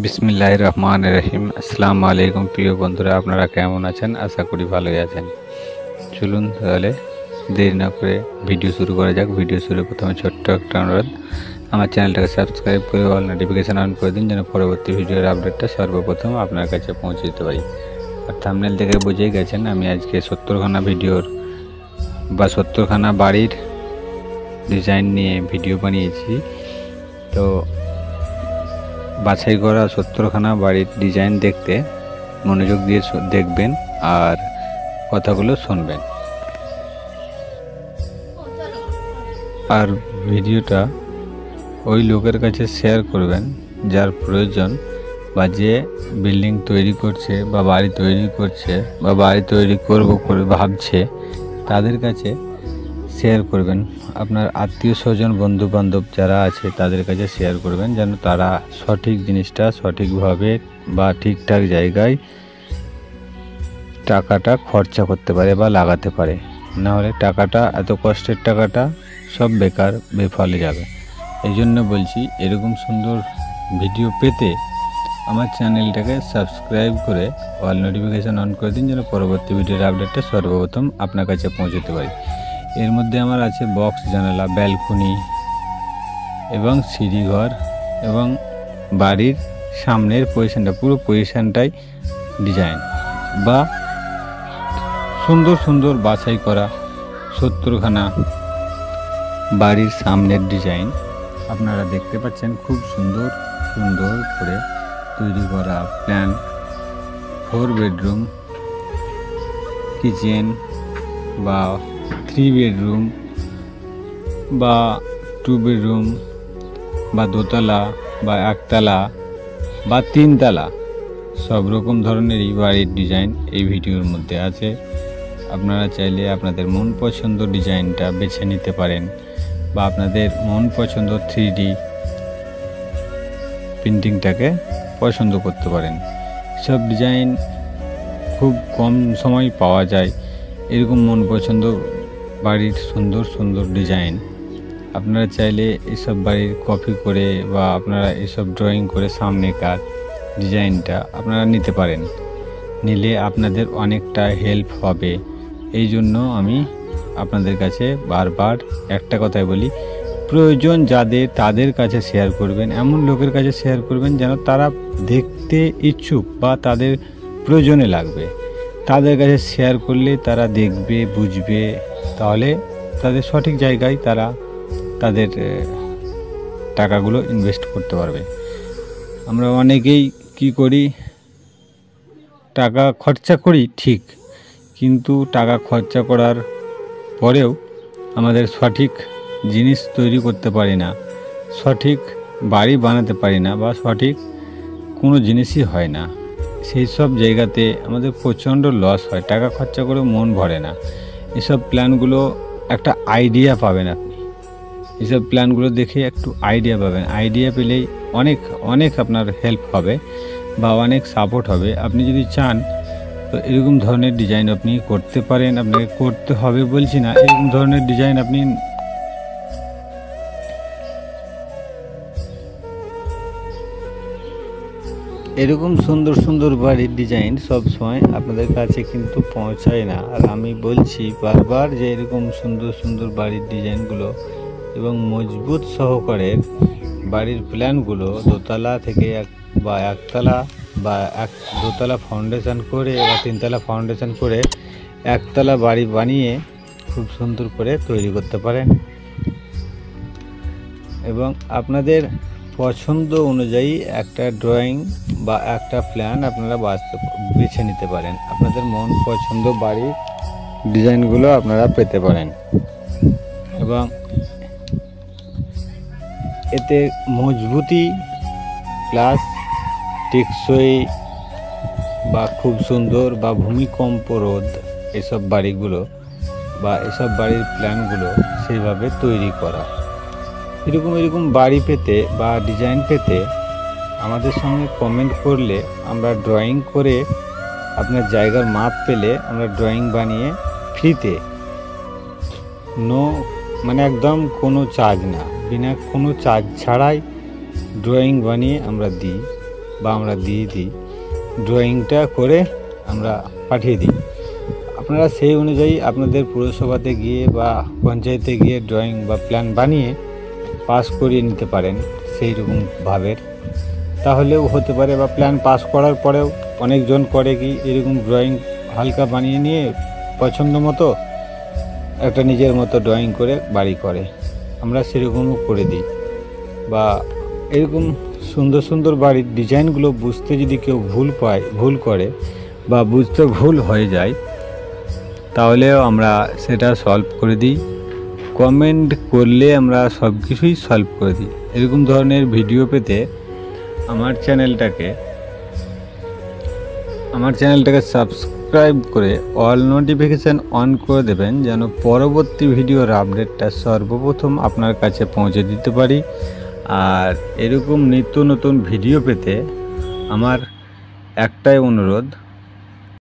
বিসমিল্লাহির রহমানির রহিম। আসসালামু আলাইকুম প্রিয় বন্ধুরা, আপনারা কেমন আছেন? আশা করি ভালোই আছেন। চলুন তাহলে দেরি না করে ভিডিও শুরু করা যাক। ভিডিও শুরু প্রথমে ছোট্ট একটা অনুরোধ, আমার চ্যানেলটাকে সাবস্ক্রাইব করে অল নোটিফিকেশান অন করে দিন, যেন পরবর্তী ভিডিওর আপডেটটা সর্বপ্রথম আপনার কাছে পৌঁছে দিতে পারি। আর থাম্বনেল থেকে বুঝেই গেছেন আমি আজকে 70খানা ভিডিওর বা 70খানা বাড়ির ডিজাইন নিয়ে ভিডিও বানিয়েছি। তো বাছাই করা 70খানা বাড়ির ডিজাইন দেখতে মনোযোগ দিয়ে দেখবেন আর কথাগুলো শুনবেন। আর ভিডিওটা ওই লোকের কাছে শেয়ার করবেন যার প্রয়োজন, বা যে বিল্ডিং তৈরি করছে বা বাড়ি তৈরি করছে বা বাড়ি তৈরি করব করে ভাবছে, তাদের কাছে শেয়ার করবেন। আপনার আত্মীয় স্বজন বন্ধু বান্ধব যারা আছে তাদের কাছে শেয়ার করবেন, যেন তারা সঠিক জিনিসটা সঠিকভাবে বা ঠিকঠাক জায়গায় টাকাটা খরচা করতে পারে বা লাগাতে পারে। না হলে টাকাটা, এত কষ্টের টাকাটা সব বেকার বেফলে যাবে। এই জন্য বলছি, এরকম সুন্দর ভিডিও পেতে আমার চ্যানেলটাকে সাবস্ক্রাইব করে অল নোটিফিকেশান অন করে দিন, যেন পরবর্তী ভিডিওর আপডেটটা সর্বপ্রথম আপনার কাছে পৌঁছতে পারি। এর মধ্যে আমার আছে বক্স জানালা, ব্যালকনি এবং সিঁড়িঘর এবং বাড়ির সামনের পজিশনটা, পুরো পজিশনটাই ডিজাইন বা সুন্দর সুন্দর বাছাই করা 70খানা বাড়ির সামনের ডিজাইন আপনারা দেখতে পাচ্ছেন। খুব সুন্দর সুন্দর করে তৈরি করা প্ল্যান, 4 বেডরুম কিচেন বা 3 বেডরুম বা 2 বেডরুম বা দোতলা বা একতলা বা 3 তলা, সব রকম ধরনেরই বাড়ির ডিজাইন এই ভিডিওর মধ্যে আছে। আপনারা চাইলে আপনাদের মন পছন্দ ডিজাইনটা বেছে নিতে পারেন, বা আপনাদের মন পছন্দ 3D প্রিন্টিংটাকে পছন্দ করতে পারেন। সব ডিজাইন খুব কম সময় পাওয়া যায়। এরকম মন পছন্দ বাড়ির সুন্দর সুন্দর ডিজাইন আপনারা চাইলে এসব বাড়ির কপি করে বা আপনারা এসব ড্রয়িং করে সামনেকার ডিজাইনটা আপনারা নিতে পারেন। নিলে আপনাদের অনেকটা হেল্প হবে। এই জন্য আমি আপনাদের কাছে বারবার একটা কথাই বলি, প্রয়োজন যাদের তাদের কাছে শেয়ার করবেন, এমন লোকের কাছে শেয়ার করবেন যেন তারা দেখতে ইচ্ছুক বা তাদের প্রয়োজনে লাগবে। তাদের কাছে শেয়ার করলে তারা দেখবে, বুঝবে, তাহলে তাদের সঠিক জায়গায় তারা তাদের টাকাগুলো ইনভেস্ট করতে পারবে। আমরা অনেকেই কি করি, টাকা খরচা করি ঠিক, কিন্তু টাকা খরচা করার পরেও আমাদের সঠিক জিনিস তৈরি করতে পারি না, সঠিক বাড়ি বানাতে পারি না, বা সঠিক কোনো জিনিসই হয় না। সেই সব জায়গাতে আমাদের প্রচণ্ড লস হয়। টাকা খরচা করে মন ভরে না। এসব প্ল্যানগুলো একটা আইডিয়া পাবেন আপনি, এসব প্ল্যানগুলো দেখে একটু আইডিয়া পাবেন। আইডিয়া পেলেই অনেক অনেক আপনার হেল্প হবে বা অনেক সাপোর্ট হবে। আপনি যদি চান তো এরকম ধরনের ডিজাইন আপনি করতে পারেন। আপনাকে করতে হবে বলছি না, এরকম ধরনের ডিজাইন আপনি এরকম সুন্দর সুন্দর বাড়ির ডিজাইন সব সময় আপনাদের কাছে কিন্তু পৌঁছায় না। আর আমি বলছি বারবার যে এরকম সুন্দর সুন্দর বাড়ির ডিজাইনগুলো এবং মজবুত সহকারে বাড়ির প্ল্যানগুলো দোতলা থেকে একতলা বা দোতলা ফাউন্ডেশন করে বা 3 তলা ফাউন্ডেশন করে একতলা বাড়ি বানিয়ে খুব সুন্দর করে তৈরি করতে পারেন, এবং আপনাদের পছন্দ অনুযায়ী একটা ড্রয়িং বা একটা প্ল্যান আপনারা বেছে নিতে পারেন। আপনাদের মন পছন্দ বাড়ির ডিজাইনগুলো আপনারা পেতে পারেন, এবং এতে মজবুতি প্লাস টেকসই বা খুব সুন্দর বা ভূমিকম্প রোধ এসব বাড়িগুলো বা এসব বাড়ির প্ল্যানগুলো সেইভাবে তৈরি করা। এরকম বাড়ি পেতে বা ডিজাইন পেতে আমাদের সঙ্গে কমেন্ট করলে আমরা ড্রয়িং করে, আপনার জায়গার মাপ পেলে আমরা ড্রয়িং বানিয়ে ফ্রিতে, মানে একদম কোনো চার্জ না, বিনা কোনো চার্জ ছাড়াই ড্রয়িং বানিয়ে আমরা দিই। বা আমরা দিয়ে দিই, ড্রয়িংটা করে আমরা পাঠিয়ে দিই। আপনারা সেই অনুযায়ী আপনাদের পুরসভাতে গিয়ে বা পঞ্চায়েতে গিয়ে ড্রয়িং বা প্ল্যান বানিয়ে পাস করিয়ে নিতে পারেন সেই রকম ভাবের, তাহলেও হতে পারে। বা প্ল্যান পাস করার পরেও অনেকজন করে কি এরকম ড্রয়িং হালকা বানিয়ে নিয়ে পছন্দ মতো একটা নিজের মতো ড্রয়িং করে বাড়ি করে, আমরা সেরকমও করে দিই। বা এরকম সুন্দর সুন্দর বাড়ির ডিজাইনগুলো বুঝতে যদি কেউ ভুল করে বা বুঝতে ভুল হয়ে যায়, তাহলেও আমরা সেটা সলভ করে দিই। কমেন্ট করলে আমরা সব কিছুই সলভ করে দিই। এরকম ধরনের ভিডিও পেতে আমার চ্যানেলটাকে সাবস্ক্রাইব করে অল নোটিফিকেশান অন করে দেবেন, যেন পরবর্তী ভিডিওর আপডেটটা সর্বপ্রথম আপনার কাছে পৌঁছে দিতে পারি। আর এরকম নিত্য নতুন ভিডিও পেতে আমার একটাই অনুরোধ,